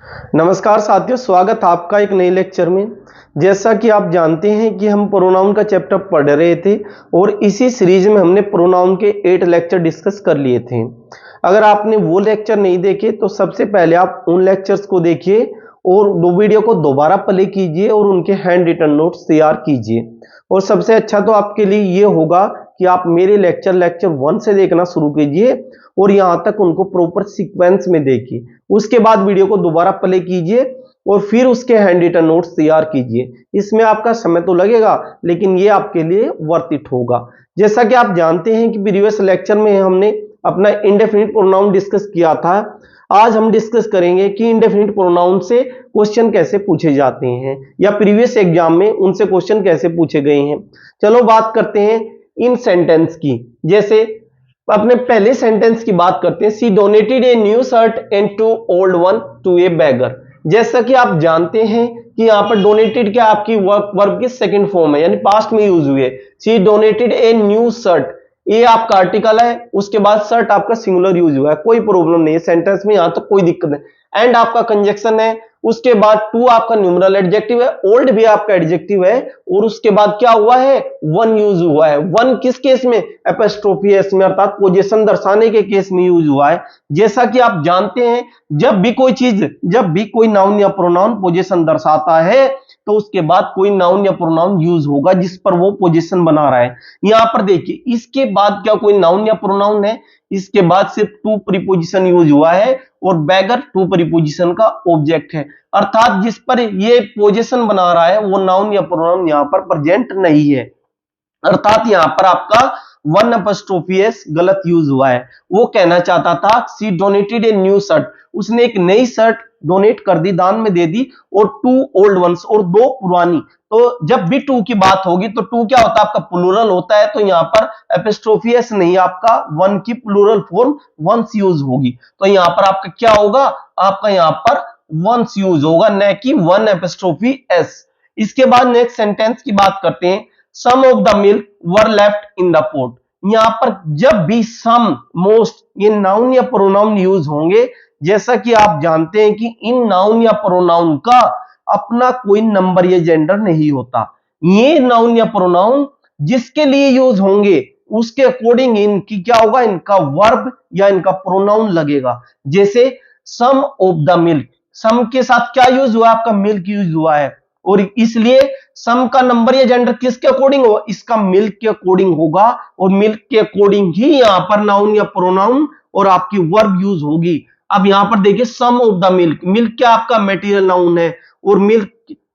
नमस्कार साथियों, स्वागत है आपका एक नए लेक्चर में। जैसा कि आप जानते हैं कि हम प्रोनाउन का चैप्टर पढ़ रहे थे और इसी सीरीज में हमने प्रोनाउन के 8 लेक्चर डिस्कस कर लिए थे। अगर आपने वो लेक्चर नहीं देखे तो सबसे पहले आप उन लेक्चर्स को देखिए और दो वीडियो को दोबारा प्ले कीजिए और उनके हैंड रिटन नोट्स तैयार कीजिए। और सबसे अच्छा तो आपके लिए ये होगा कि आप मेरे लेक्चर 1 से देखना शुरू कीजिए और यहां तक उनको प्रॉपर सीक्वेंस में देखिए। उसके बाद वीडियो को दोबारा प्ले कीजिए और फिर उसके हैंड रिटन नोट्स तैयार कीजिए। इसमें आपका समय तो लगेगा लेकिन ये आपके लिए वर्थ इट होगा। जैसा कि आप जानते हैं कि प्रीवियस लेक्चर में हमने अपना इंडेफिनिट प्रोनाउन डिस्कस किया था। आज हम डिस्कस करेंगे कि इंडेफिनिट प्रोनाउन से क्वेश्चन कैसे पूछे जाते हैं या प्रीवियस एग्जाम में उनसे क्वेश्चन कैसे पूछे गए हैं। चलो बात करते हैं इन सेंटेंस की। जैसे अपने पहले सेंटेंस की बात करते हैं, she donated a new shirt and two old one to a beggar. जैसा कि आप जानते हैं कि यहाँ पर डोनेटेड क्या आपकी वर्ब की सेकंड फॉर्म है, यानी पास्ट में यूज हुई है। सी डोनेटेड ए न्यू शर्ट, ये आपका आर्टिकल है, उसके बाद शर्ट आपका सिंगुलर यूज हुआ है, कोई प्रॉब्लम नहीं है सेंटेंस में, यहां तक कोई दिक्कत नहीं। एंड आपका कंजक्शन है, उसके बाद टू आपका न्यूमरल एडजेक्टिव है, ओल्ड भी आपका एडजेक्टिव है, और उसके बाद क्या हुआ है, वन यूज हुआ है। वन किस केस में, एपोस्ट्रोफी एस में, अर्थात पोजीशन दर्शाने के केस में यूज हुआ है। जैसा कि आप जानते हैं जब भी कोई चीज, जब भी कोई नाउन या प्रोनाउन पोजीशन दर्शाता है तो उसके बाद कोई नाउन या प्रोनाउन यूज होगा जिस पर वो पोजीशन बना रहा है। यहां पर देखिए इसके बाद क्या कोई नाउन या प्रोनाउन है, इसके बाद सिर्फ टू प्रीपोजिशन यूज हुआ है और बैगर टू प्रीपोजिशन का ऑब्जेक्ट है, अर्थात जिस पर ये पोजीशन बना रहा है वो नाउन या प्रोनाउन यहां पर प्रेजेंट नहीं है। अर्थात यहां पर आपका वन अपस्ट्रोफी एस गलत यूज हुआ है। वो कहना चाहता था सी डोनेटेड ए न्यू शर्ट, उसने एक नई शर्ट डोनेट कर दी, दान में दे दी, और टू ओल्ड वंस, और दो पुरानी। तो जब भी टू की बात होगी तो टू क्या होता है, आपका प्लूरल होता है, तो यहां पर एपिस्ट्रोफी एस नहीं, आपका वन की प्लूरल फॉर्म वंस यूज होगी। तो यहां पर आपका क्या होगा, आपका यहां पर वंस यूज होगा, न कि वन एपिस्ट्रोफी एस। इसके बाद नेक्स्ट सेंटेंस की बात करते हैं, some of the milk were left in the pot. यहां पर जब भी सम, मोस्ट, ये नाउन या प्रोनाउन यूज होंगे, जैसा कि आप जानते हैं कि इन नाउन या प्रोनाउन का अपना कोई नंबर या जेंडर नहीं होता। ये नाउन या प्रोनाउन जिसके लिए यूज होंगे उसके अकॉर्डिंग इनकी क्या होगा, इनका वर्ब या इनका प्रोनाउन लगेगा। जैसे सम ऑफ द मिल्क, सम के साथ क्या यूज हुआ, आपका मिल्क यूज हुआ है, और इसलिए सम का नंबर या जेंडर किसके अकॉर्डिंग होगा, इसका मिल्क के अकॉर्डिंग होगा, और मिल्क के अकॉर्डिंग ही यहां पर नाउन या प्रोनाउन और आपकी वर्ब यूज होगी। अब यहां पर देखिए सम ऑफ द मिल्क, मिल्क क्या आपका मेटीरियल नाउन है, और मिल्क,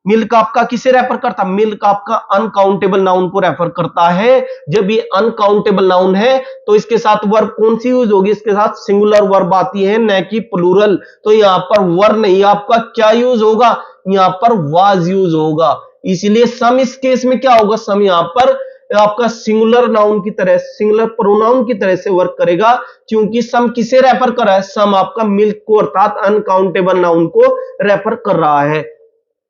मिल्क आपका किसे रेफर करता है, मिल्क आपका अनकाउंटेबल नाउन को रेफर करता है। जब ये अनकाउंटेबल नाउन है तो इसके साथ वर्ब कौन सी यूज होगी, इसके साथ सिंगुलर वर्ब आती है, न कि प्लूरल। तो यहां पर वर नहीं, आपका क्या यूज होगा, यहां पर वाज यूज होगा। इसलिए सम इस केस में क्या होगा, सम यहां पर आपका सिंगुलर नाउन की तरह, सिंगुलर प्रोनाउन की तरह से वर्क करेगा, क्योंकि सम किसे रेफर कर रहा है, सम आपका मिल्क को, अर्थात अनकाउंटेबल नाउन को रेफर कर रहा है।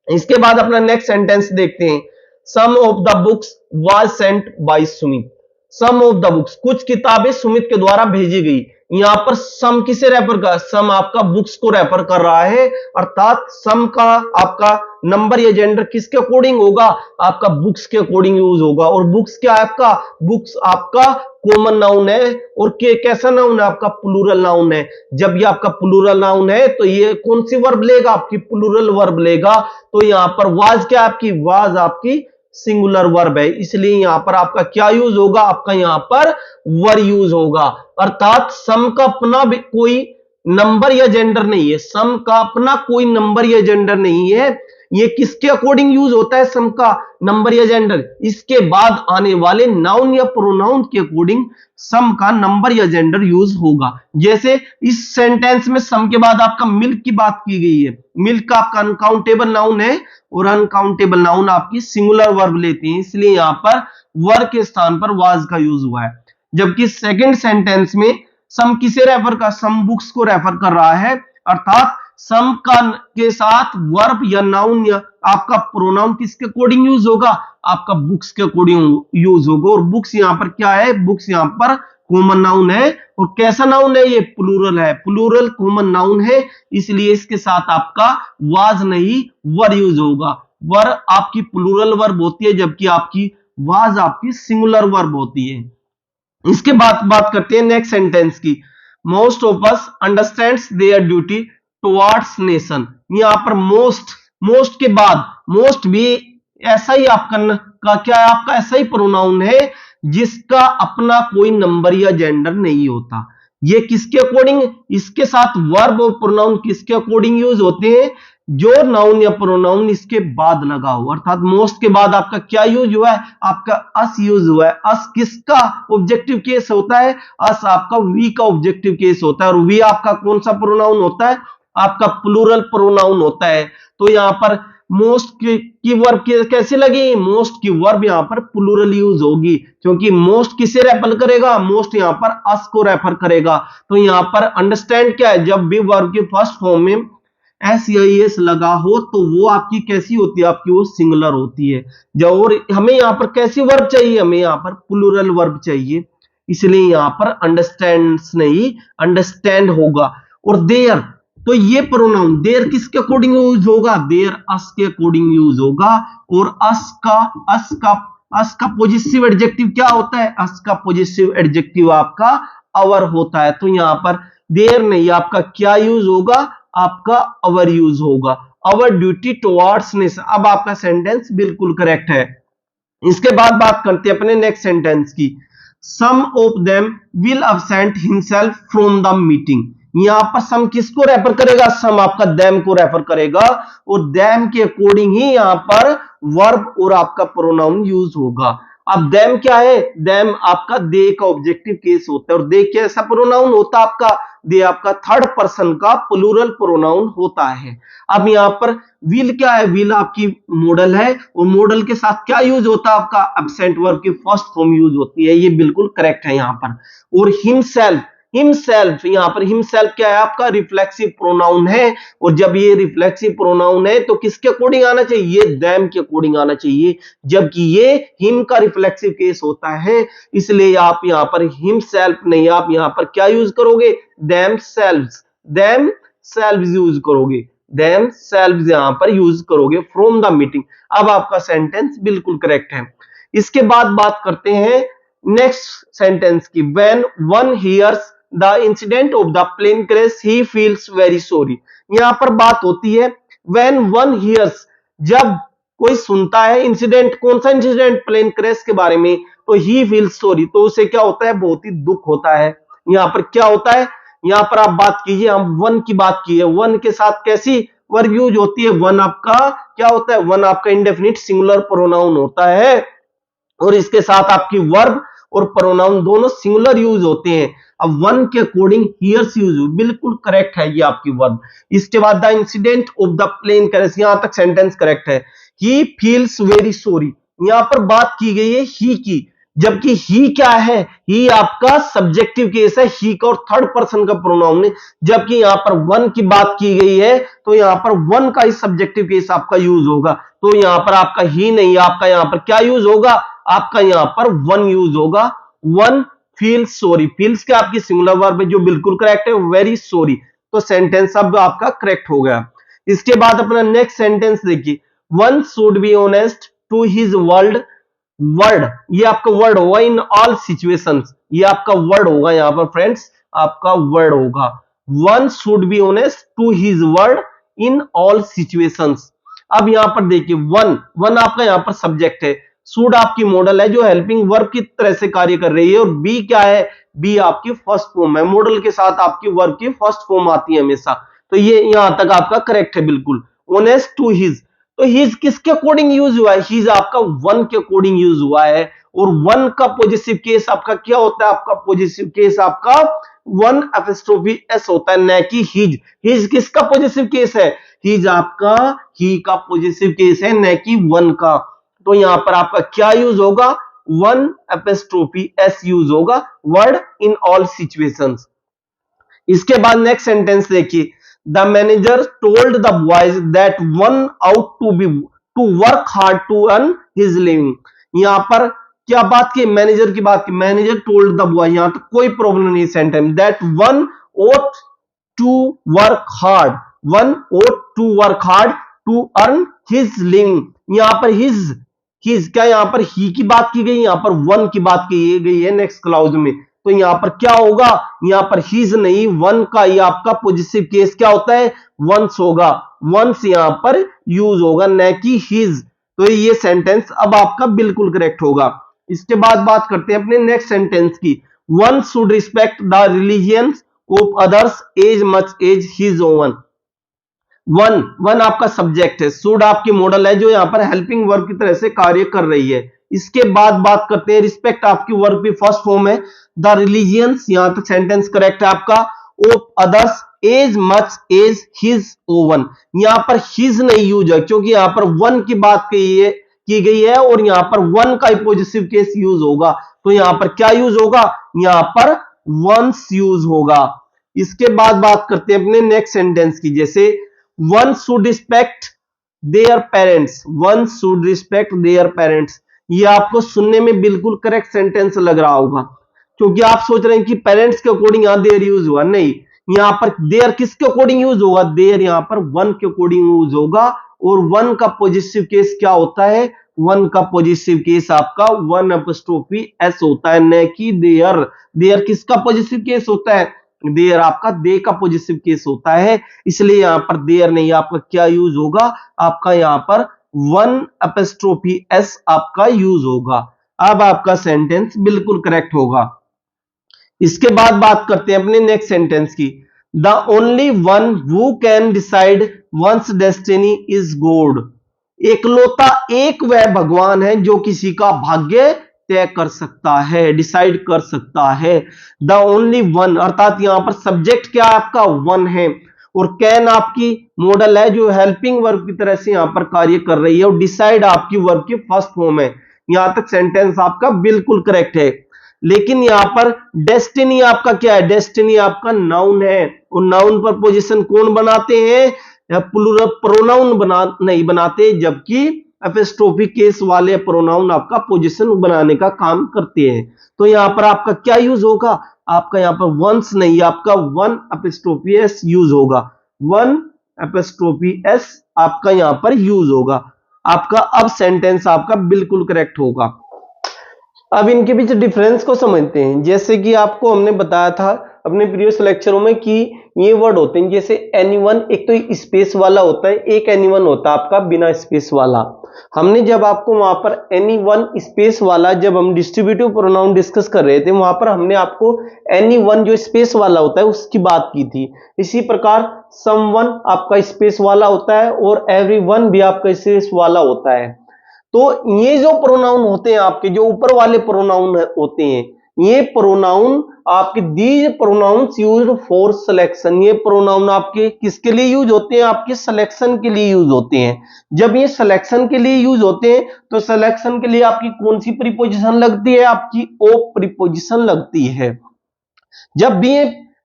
इसके बाद अपना नेक्स्ट सेंटेंस देखते हैं, some of the books was sent by Sumit. Some of the books, कुछ किताबें सुमित के द्वारा भेजी गई। यहां पर सम किसे रेफर कर, सम आपका बुक्स को रेफर कर रहा है, अर्थात सम का आपका नंबर या जेंडर किसके अकॉर्डिंग होगा, आपका बुक्स के अकॉर्डिंग यूज होगा। और बुक्स क्या है आपका, बुक्स आपका कॉमन नाउन है, और के कैसा नाउन है, आपका प्लूरल नाउन है। जब ये आपका प्लूरल नाउन है तो ये कौन सी वर्ब लेगा, आपकी प्लूरल वर्ब लेगा। तो यहां पर वाज क्या आपकी, वाज आपकी सिंगुलर वर्ब है, इसलिए यहां पर आपका क्या यूज होगा, आपका यहां पर वर यूज होगा। अर्थात सम का अपना भी कोई नंबर या जेंडर नहीं है, सम का अपना कोई नंबर या जेंडर नहीं है। ये किसके अकॉर्डिंग यूज होता है सम का नंबर या जेंडर, इसके बाद आने वाले नाउन या प्रोनाउन के अकॉर्डिंग सम का नंबर या जेंडर यूज होगा। जैसे इस सेंटेंस में सम के बाद आपका मिल्क की बात की गई है, मिल्क का आपका अनकाउंटेबल नाउन है, और अनकाउंटेबल नाउन आपकी सिंगुलर वर्ब लेते हैं, इसलिए यहां पर वर के स्थान पर वाज का यूज हुआ है। जबकि सेकंड सेंटेंस में सम किसे रेफर कर, सम बुक्स को रेफर कर रहा है, अर्थात सम का के साथ वर्ब या नाउन या आपका प्रोनाउन किसके अकॉर्डिंग यूज होगा, आपका बुक्स के अकॉर्डिंग यूज होगा। और बुक्स यहां पर क्या है, बुक्स यहां पर कॉमन नाउन है और कैसा नाउन है, ये प्लूरल है, प्लूरल कॉमन नाउन है, इसलिए इसके साथ आपका वाज नहीं वर यूज होगा। वर आपकी प्लूरल वर्ब होती है जबकि आपकी वाज आपकी सिंगुलर वर्ब होती है। इसके बाद बात करते हैं नेक्स्ट सेंटेंस की। Most of us understands there duty towards nation. यहां पर मोस्ट के बाद मोस्ट भी ऐसा ही आपका का क्या है, आपका ऐसा ही प्रोनाउन है जिसका अपना कोई नंबर या जेंडर नहीं होता। ये किसके अकॉर्डिंग, इसके साथ वर्ब और प्रोनाउन किसके अकॉर्डिंग यूज होते हैं, जो नाउन या प्रोनाउन इसके बाद लगा हो। अर्थात मोस्ट के बाद आपका क्या यूज हुआ है, आपका अस यूज हुआ है। अस किसका ऑब्जेक्टिव केस होता है, अस आपका वी का ऑब्जेक्टिव केस होता है, और वी आपका कौन सा प्रोनाउन होता है, आपका प्लूरल प्रोनाउन होता है। तो यहां पर मोस्ट की वर्ब कैसे लगी, मोस्ट की वर्ब यहां पर प्लूरल यूज होगी, क्योंकि मोस्ट किसे रेफर करेगा, मोस्ट यहां पर अस को रेफर करेगा। तो यहां पर अंडरस्टैंड क्या है, जब भी वर्ब के फर्स्ट फॉर्म में एस या एस लगा हो तो वो आपकी कैसी होती है, आपकी वो सिंगुलर होती है। जब और हमें यहां पर कैसी वर्ब चाहिए, हमें यहां पर प्लूरल वर्ब चाहिए, इसलिए यहां पर अंडरस्टैंड्स नहीं अंडरस्टैंड होगा। और देयर, तो ये प्रोनाउन देयर किसके अकॉर्डिंग यूज होगा, देयर अस के अकॉर्डिंग यूज होगा। और अस का पॉजिटिव एडजेक्टिव क्या होता है, अस का पॉजिटिव एडजेक्टिव आपका अवर होता है। तो यहां पर देयर नहीं, आपका क्या यूज होगा, आपका अवर यूज होगा, अवर ड्यूटी टुवर्ड्स नेशन। अब आपका सेंटेंस बिल्कुल करेक्ट है। इसके बाद बात करते हैं अपने नेक्स्ट सेंटेंस की। Some of them will absent himself from the meeting. यहां पर सम किसको रेफर करेगा, सम आपका देम को रेफर करेगा, और देम के अकॉर्डिंग ही यहां पर वर्ब और आपका प्रोनाउन यूज होगा। अब देम क्या है, देम आपका दे का ऑब्जेक्टिव केस होता है, और दे कैसा प्रोनाउन होता है आपका, दे आपका थर्ड पर्सन का प्लूरल प्रोनाउन होता है। अब यहां पर विल क्या है, विल आपकी मॉडल है, और मॉडल के साथ क्या यूज होता है, आपका एब्सेंट वर्ब की फर्स्ट फॉर्म यूज होती है, ये बिल्कुल करेक्ट है यहां पर। और हिमसेल्फ, हिमसेल्फ यहां पर हिमसेल्फ क्या है, आपका रिफ्लेक्सिव प्रोनाउन है, और जब ये रिफ्लेक्सिव प्रोनाउन है तो किसके अकॉर्डिंग आना चाहिए, ये देम के अकॉर्डिंग आना चाहिए, जबकि ये हिम का रिफ्लेक्सिव केस होता है, इसलिए आप यहां पर हिमसेल्फ नहीं, आप यहां पर क्या यूज करोगे, देम सेल्व्स यूज करोगे, देम सेल्व्स यहां पर यूज करोगे फ्रॉम द मीटिंग। अब आपका सेंटेंस बिल्कुल करेक्ट है। इसके बाद बात करते हैं नेक्स्ट सेंटेंस की। When one hears the incident of the plane crash he feels very sorry. यहां पर बात होती है व्हेन वन हियर्स, जब कोई सुनता है इंसिडेंट, कौन सा इंसिडेंट, प्लेन क्रैश के बारे में, तो ही फील्स सॉरी, तो उसे क्या होता है, बहुत ही दुख होता है। यहां पर क्या होता है, यहां पर आप बात कीजिए, हम वन की बात की है, वन के साथ कैसी वर्ब यूज होती है, वन आपका क्या होता है, वन आपका इंडेफिनिट सिंगुलर प्रोनाउन होता है, और इसके साथ आपकी वर्ब और प्रोनाउन दोनों सिंगुलर यूज होते हैं। अब वन के अकॉर्डिंग हियर्स यूज, बिल्कुल करेक्ट है ये आपकी वर्ब। इसके बाद the incident of the plane crash, यहां तक सेंटेंस करेक्ट है। ही फील्स वेरी सॉरी, यहां पर बात की गई है ही की, जबकि ही क्या है, ही आपका सब्जेक्टिव केस है, ही का और थर्ड पर्सन का प्रोनाउन है, जबकि यहां पर वन की बात की गई है तो यहां पर वन का ही सब्जेक्टिव केस आपका यूज होगा। तो यहां पर आपका ही नहीं, आपका यहां पर क्या यूज होगा, आपका यहां पर वन यूज होगा। वन फील्स सॉरी, फील्स क्या आपकी सिंगुलर वर्ब है जो बिल्कुल करेक्ट है, वेरी सॉरी। तो सेंटेंस अब आपका करेक्ट हो गया। इसके बाद अपना नेक्स्ट सेंटेंस देखिए। One should be honest to his world, word ये आपका वर्ड होगा इन ऑल सिचुएशंस, ये आपका वर्ड होगा यहां पर फ्रेंड्स, आपका वर्ड होगा। One should be honest to his word in all situations. अब यहां पर देखिए वन, वन आपका यहां पर सब्जेक्ट है, शुड आपकी मॉडल है जो हेल्पिंग वर्ब की तरह से कार्य कर रही है, और बी क्या है, बी आपकी फर्स्ट फॉर्म है, मॉडल के साथ आपकी वर्ब की फर्स्ट फॉर्म आती है हमेशा। तो ये यहां तक आपका करेक्ट है बिल्कुल। ऑनेस्ट टू हिज, तो हिज किसके अकॉर्डिंग यूज हुआ है, हिज आपका वन के अकॉर्डिंग यूज हुआ है, और वन का पॉजिटिव केस आपका क्या होता है, आपका पॉजिटिव केस आपका वन एपिस्ट्रोफी एस होता है, न कि हिज। हिज किसका पॉजिटिव केस है, हिज आपका ही का पॉजिटिव केस है, न कि वन का। तो यहां पर आपका क्या यूज होगा, वन एपिस्ट्रोफी एस यूज होगा, वर्ड इन ऑल सिचुएशंस। इसके बाद नेक्स्ट सेंटेंस देखिए। The manager told the boys that one ought to work hard to earn his living. यहां पर क्या बात की, मैनेजर की बात की, मैनेजर टोल्ड द बॉय, यहां तो कोई प्रॉब्लम नहीं sentence, that one ought to work hard, one ought to work hard to earn his living। यहां पर his क्या, यहां पर ही की बात की गई, यहां पर वन की बात की गई है नेक्स्ट क्लाउज में, तो यहां पर क्या होगा, यहां पर हिज नहीं वन का, ये आपका पॉजिटिव केस क्या होता है, वंस होगा, वंस यहां पर यूज होगा न कि हिज। तो ये सेंटेंस अब आपका बिल्कुल करेक्ट होगा। इसके बाद बात करते हैं अपने नेक्स्ट सेंटेंस की, one should respect the religions of others as much as his own. One आपका सब्जेक्ट है, शुड आपकी मॉडल है जो यहां पर हेल्पिंग वर्ब की तरह से कार्य कर रही है। इसके बाद बात करते हैं रिस्पेक्ट आपकी वर्ब की फर्स्ट फॉर्म है, द रिलीजियंस, यहां तक सेंटेंस करेक्ट है आपका, of others as much as his own. यहां पर हिज नहीं यूज है क्योंकि यहां पर वन की बात की गई है और यहां पर वन का पॉजिटिव केस यूज होगा, तो यहां पर क्या यूज होगा, यहां पर वंस यूज होगा। इसके बाद बात करते हैं अपने नेक्स्ट सेंटेंस की, जैसे one should respect their parents, one should respect their parents. ये आपको सुनने में बिल्कुल करेक्ट सेंटेंस लग रहा होगा क्योंकि आप सोच रहे हैं कि पेरेंट्स के अकॉर्डिंग यहां देयर यूज हुआ, नहीं, यहां पर देयर किसके अकॉर्डिंग यूज होगा, देयर यहां पर वन के अकॉर्डिंग यूज होगा, और वन का पॉजिटिव केस क्या होता है, वन का पॉजिटिव केस आपका वन अपस्ट्रोफी एस होता है, न कि देयर। देयर किसका पॉजिटिव केस होता है, देयर आपका दे का पॉजिटिव केस होता है, इसलिए यहां पर देयर नहीं, आपका क्या यूज होगा, आपका यहां पर वन अपस्ट्रोफी एस आपका यूज होगा। अब आपका सेंटेंस बिल्कुल करेक्ट होगा। इसके बाद बात करते हैं अपने नेक्स्ट सेंटेंस की, the only one who can decide one's destiny is God. एकलौता एक वह भगवान है जो किसी का भाग्य तय कर सकता है, डिसाइड कर सकता है। द ओनली वन अर्थात यहां पर सब्जेक्ट क्या आपका वन है, और कैन आपकी मॉडल है जो हेल्पिंग वर्ब की तरह से यहां पर कार्य कर रही है, और डिसाइड आपकी वर्ब की फर्स्ट फॉर्म है। यहां तक सेंटेंस आपका बिल्कुल करेक्ट है, लेकिन यहां पर डेस्टिनी आपका क्या है, डेस्टिनी आपका नाउन है, और नाउन पर पोजीशन कौन बनाते हैं, प्लूरल प्रोनाउन नहीं बनाते, जबकि एपिस्ट्रोफी केस वाले प्रोनाउन आपका पोजीशन बनाने का काम करते हैं। तो यहां पर आपका क्या यूज होगा, आपका यहां पर वंस नहीं, आपका वन एपिस्ट्रोफी एस यूज होगा, वन एपिस्ट्रोफी एस आपका यहां पर यूज होगा। आपका अब सेंटेंस आपका बिल्कुल करेक्ट होगा। अब इनके बीच डिफरेंस को समझते हैं, जैसे कि आपको हमने बताया था अपने प्रीवियस लेक्चरों में कि ये वर्ड होते हैं, जैसे एनीवन, एक तो स्पेस वाला होता है, एक एनीवन होता है आपका बिना स्पेस वाला। हमने जब आपको वहां पर एनीवन स्पेस वाला, जब हम डिस्ट्रीब्यूटिव प्रोनाउन डिस्कस कर रहे थे, वहां पर हमने आपको एनीवन जो स्पेस वाला होता है उसकी बात की थी। इसी प्रकार समवन आपका स्पेस वाला होता है और एवरीवन भी आपका स्पेस वाला होता है। तो ये जो प्रोनाउन होते हैं आपके, जो ऊपर वाले प्रोनाउन होते हैं, ये प्रोनाउन आपके these pronouns used for selection, ये प्रोनाउन आपके किसके लिए यूज होते हैं, आपके सिलेक्शन के लिए यूज होते हैं। जब ये सिलेक्शन के लिए यूज होते हैं तो सिलेक्शन के लिए आपकी कौन सी प्रीपोजिशन लगती है, आपकी ओ प्रीपोजिशन लगती है। जब भी ये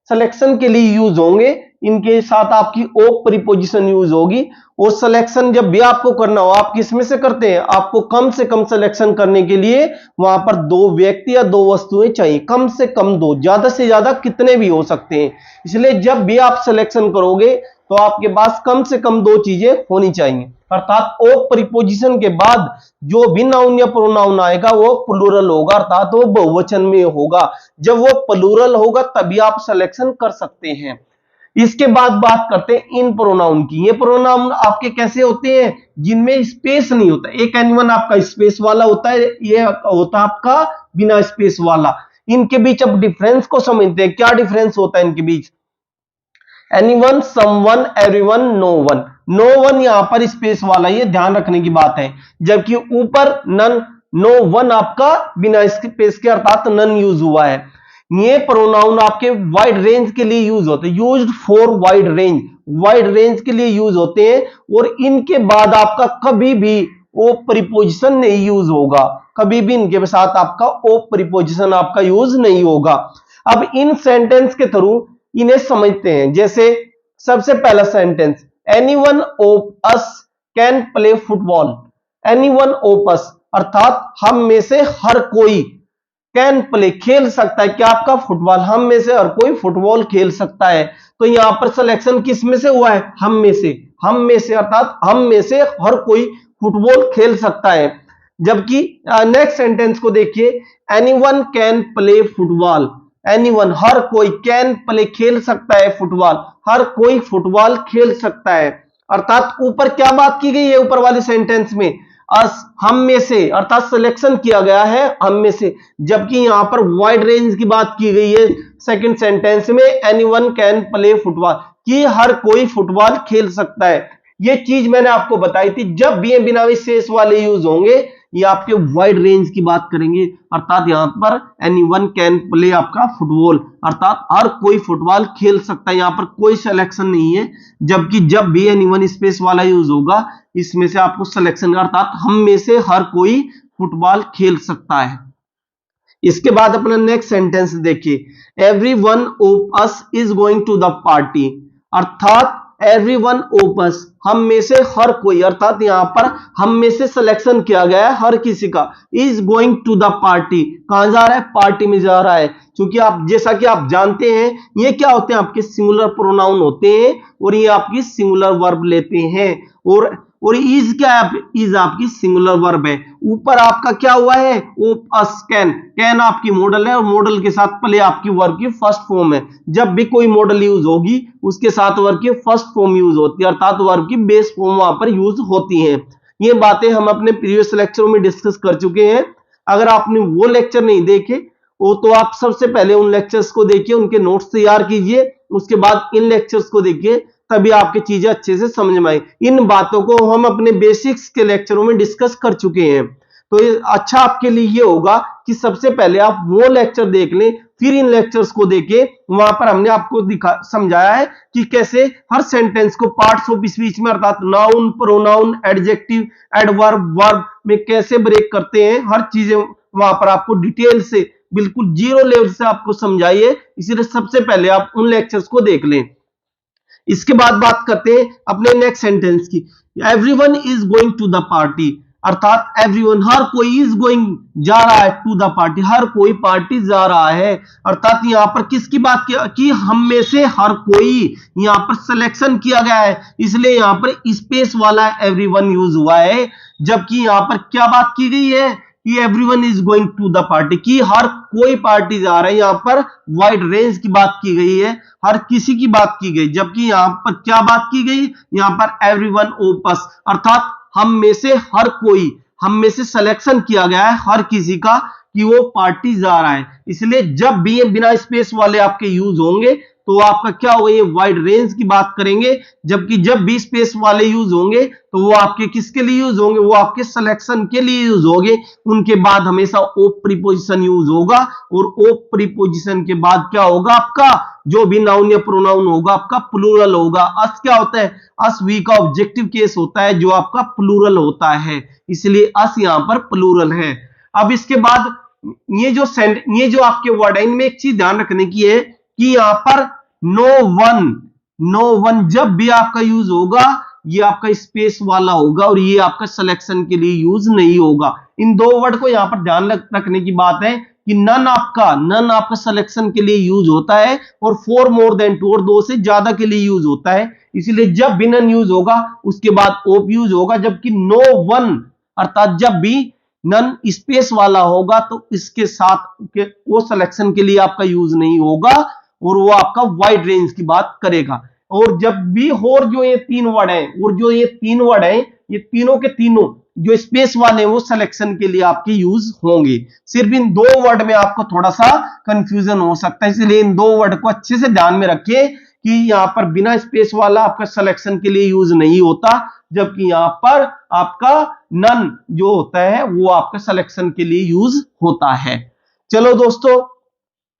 सिलेक्शन के लिए यूज होंगे, इनके साथ आपकी ओ प्रीपोजिशन यूज होगी। और सिलेक्शन जब भी आपको करना हो, आप किसमें से करते हैं, आपको कम से कम सिलेक्शन करने के लिए वहां पर दो व्यक्ति या दो वस्तुएं चाहिए, कम से कम दो, ज्यादा से ज्यादा कितने भी हो सकते हैं। इसलिए जब भी आप सिलेक्शन करोगे तो आपके पास कम से कम दो चीजें होनी चाहिए, अर्थात ओ प्रीपोजिशन के बाद जो भी नाउन या प्रोनाउन आएगा वो प्लूरल होगा, अर्थात वो बहुवचन में होगा। जब वो प्लूरल होगा तभी आप सिलेक्शन कर सकते हैं। इसके बाद बात करते हैं इन प्रोनाउन की। ये प्रोनाउन आपके कैसे होते हैं, जिनमें स्पेस नहीं होता। एक एनिमल आपका स्पेस वाला होता है, ये होता है आपका बिना स्पेस वाला। इनके बीच अब डिफरेंस को समझते हैं, क्या डिफरेंस होता है इनके बीच। Anyone, someone, everyone, no one. No one यहां पर स्पेस वाला, ये ध्यान रखने की बात है, जबकि ऊपर नन, नो वन आपका बिना स्पेस के अर्थात नन यूज हुआ है। ये प्रोनाउन आपके वाइड रेंज के लिए यूज होते हैं, used for wide range, wide range के लिए यूज होते हैं। और इनके बाद आपका कभी भी ओ प्रीपोजिशन नहीं यूज होगा, कभी भी इनके साथ आपका ओ प्रीपोजिशन आपका यूज नहीं होगा। अब इन सेंटेंस के थ्रू इन्हें समझते हैं। जैसे सबसे पहला sentence, anyone of us can play football. Anyone of us, अर्थात हम में से हर कोई कैन प्ले खेल सकता है। क्या आपका फुटबॉल, हम में से हर कोई फुटबॉल खेल सकता है। तो यहां पर सिलेक्शन किस में से हुआ है, हम में से, हम में से, अर्थात हम में से हर कोई फुटबॉल खेल सकता है। जबकि नेक्स्ट सेंटेंस को देखिए, anyone can play football, anyone हर कोई, कैन प्ले खेल सकता है फुटबॉल, हर कोई फुटबॉल खेल सकता है। अर्थात ऊपर क्या बात की गई है, ऊपर वाले सेंटेंस में अस, हम में से, अर्थात सिलेक्शन किया गया है हम में से, जबकि यहां पर वाइड रेंज की बात की गई है सेकंड सेंटेंस में, एनीवन कैन प्ले फुटबॉल, कि हर कोई फुटबॉल खेल सकता है। ये चीज मैंने आपको बताई थी, जब भी ये बिना विशेष वाले यूज होंगे ये आपके वाइड रेंज की बात करेंगे। अर्थात यहां पर एनीवन कैन प्ले आपका फुटबॉल, अर्थात हर कोई फुटबॉल खेल सकता है, यहां पर कोई सिलेक्शन नहीं है। जबकि जब भी एनीवन स्पेस वाला यूज होगा इसमें से आपको सिलेक्शन, अर्थात हम में से हर कोई फुटबॉल खेल सकता है। इसके बाद अपना नेक्स्ट सेंटेंस देखिए, every one of us is going to the party, अर्थात एवरी वन ऑफ अस, हम में से हर कोई, अर्थात यहां पर हम में से सिलेक्शन किया गया है हर किसी का, is going to the party, कहां जा रहा है, पार्टी में जा रहा है। क्योंकि आप, जैसा कि आप जानते हैं, ये क्या होते हैं, आपके सिंगुलर प्रोनाउन होते हैं और ये आपकी सिंगुलर वर्ब लेते हैं। और इज क्या है, इज आपकी सिंगुलर वर्ब है। ऊपर आपका क्या हुआ है, ऑफ अस कैन, कैन आपकी मॉडल है और मॉडल के साथ प्ले आपकी वर्ब की फर्स्ट फॉर्म है। जब भी कोई मॉडल यूज होगी उसके साथ वर्ब की फर्स्ट फॉर्म यूज होती है, अर्थात वर्ब की बेस फॉर्म वहां पर यूज होती है। ये बातें हम अपने प्रीवियस लेक्चरों में डिस्कस कर चुके हैं। अगर आपने वो लेक्चर नहीं देखे वो तो आप सबसे पहले उन लेक्चर्स को देखिए, उनके नोट्स तैयार कीजिए, उसके बाद इन लेक्चर्स को देखिए, तभी आपकी चीजें अच्छे से समझ में आए। इन बातों को हम अपने बेसिक्स के लेक्चरों में डिस्कस कर चुके हैं। तो ये अच्छा आपके लिए ये होगा कि सबसे पहले आप वो लेक्चर देख लें, फिर इन लेक्चर्स को देखें। वहां पर हमने आपको समझाया है कि कैसे हर सेंटेंस को पार्ट्स ऑफ स्पीच में, अर्थात noun, pronoun, adjective, adverb, verb में कैसे ब्रेक करते हैं, हर चीजें वहां पर आपको डिटेल से, बिल्कुल जीरो लेवल से आपको समझाइए। इसलिए सबसे पहले आप उन लेक्चर्स को देख लें। इसके बाद बात करते हैं अपने नेक्स्ट सेंटेंस की, everyone is going to the party, अर्थात एवरीवन हर कोई, इज गोइंग जा रहा है, टू द पार्टी हर कोई पार्टी जा रहा है। अर्थात यहां पर किसकी बात की, हम में से हर कोई, यहां पर सिलेक्शन किया गया है इसलिए यहां पर स्पेस वाला एवरीवन यूज हुआ है। जबकि यहां पर क्या बात की गई है कि everyone is going to the party, की हर कोई पार्टी जा रहा है, यहां पर वाइड रेंज की बात की गई है, हर किसी की बात की गई। जबकि यहां पर क्या बात की गई, यहां पर एवरीवन ऑफ अस, अर्थात हम में से हर कोई, हम में से सिलेक्शन किया गया है हर किसी का कि वो पार्टी जा रहा है। इसलिए जब भी ये बिना स्पेस वाले आपके यूज होंगे तो आपका क्या होगा, ये वाइड रेंज की बात करेंगे। जबकि जब भी स्पेस वाले यूज होंगे तो वो आपके किसके लिए यूज होंगे, वो आपके सिलेक्शन के लिए यूज होंगे। उनके बाद हमेशा ऑफ प्रीपोजिशन यूज होगा और ऑफ प्रीपोजिशन के बाद क्या होगा, आपका जो भी नाउन या प्रोनाउन होगा आपका प्लूरल होगा। अस क्या होता है, अस वी का ऑब्जेक्टिव केस होता है जो आपका प्लूरल होता है, इसलिए अस यहां पर प्लूरल है। अब इसके बाद ये जो आपके वर्ड है, इनमें एक चीज ध्यान रखने की है कि यहां पर नो वन जब भी आपका यूज होगा ये आपका स्पेस वाला होगा और ये आपका सिलेक्शन के लिए यूज नहीं होगा। इन दो वर्ड को यहां पर ध्यान रखने की बात है कि नन आपका सिलेक्शन के लिए यूज होता है और फॉर मोर देन टू, और दो से ज्यादा के लिए यूज होता है। इसलिए जब भी नन यूज होगा उसके बाद ऑफ यूज होगा। जबकि नो वन, अर्थात जब भी नन स्पेस वाला होगा तो इसके साथ वो सिलेक्शन के लिए आपका यूज नहीं होगा और वो आपका वाइड रेंज की बात करेगा। और जब भी और जो ये तीन वर्ड हैं, और जो ये तीन वर्ड हैं, ये तीनों के तीनों जो स्पेस वाले हैं वो सिलेक्शन के लिए आपके यूज होंगे। सिर्फ इन दो वर्ड में आपको थोड़ा सा कंफ्यूजन हो सकता है, इसलिए इन दो वर्ड को अच्छे से ध्यान में रखिए कि यहां पर बिना स्पेस वाला आपका सिलेक्शन के लिए यूज नहीं होता, जबकि यहां पर आपका नन जो होता है वो आपका सिलेक्शन के लिए यूज होता है। चलो दोस्तों,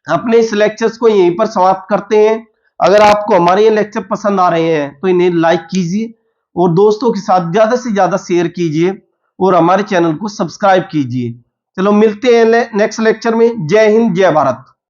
अपने इस लेक्चर्स को यहीं पर समाप्त करते हैं। अगर आपको हमारे ये लेक्चर पसंद आ रहे हैं तो इन्हें लाइक कीजिए और दोस्तों के साथ ज्यादा से ज्यादा शेयर कीजिए और हमारे चैनल को सब्सक्राइब कीजिए। चलो मिलते हैं नेक्स्ट लेक्चर में। जय हिंद, जय भारत।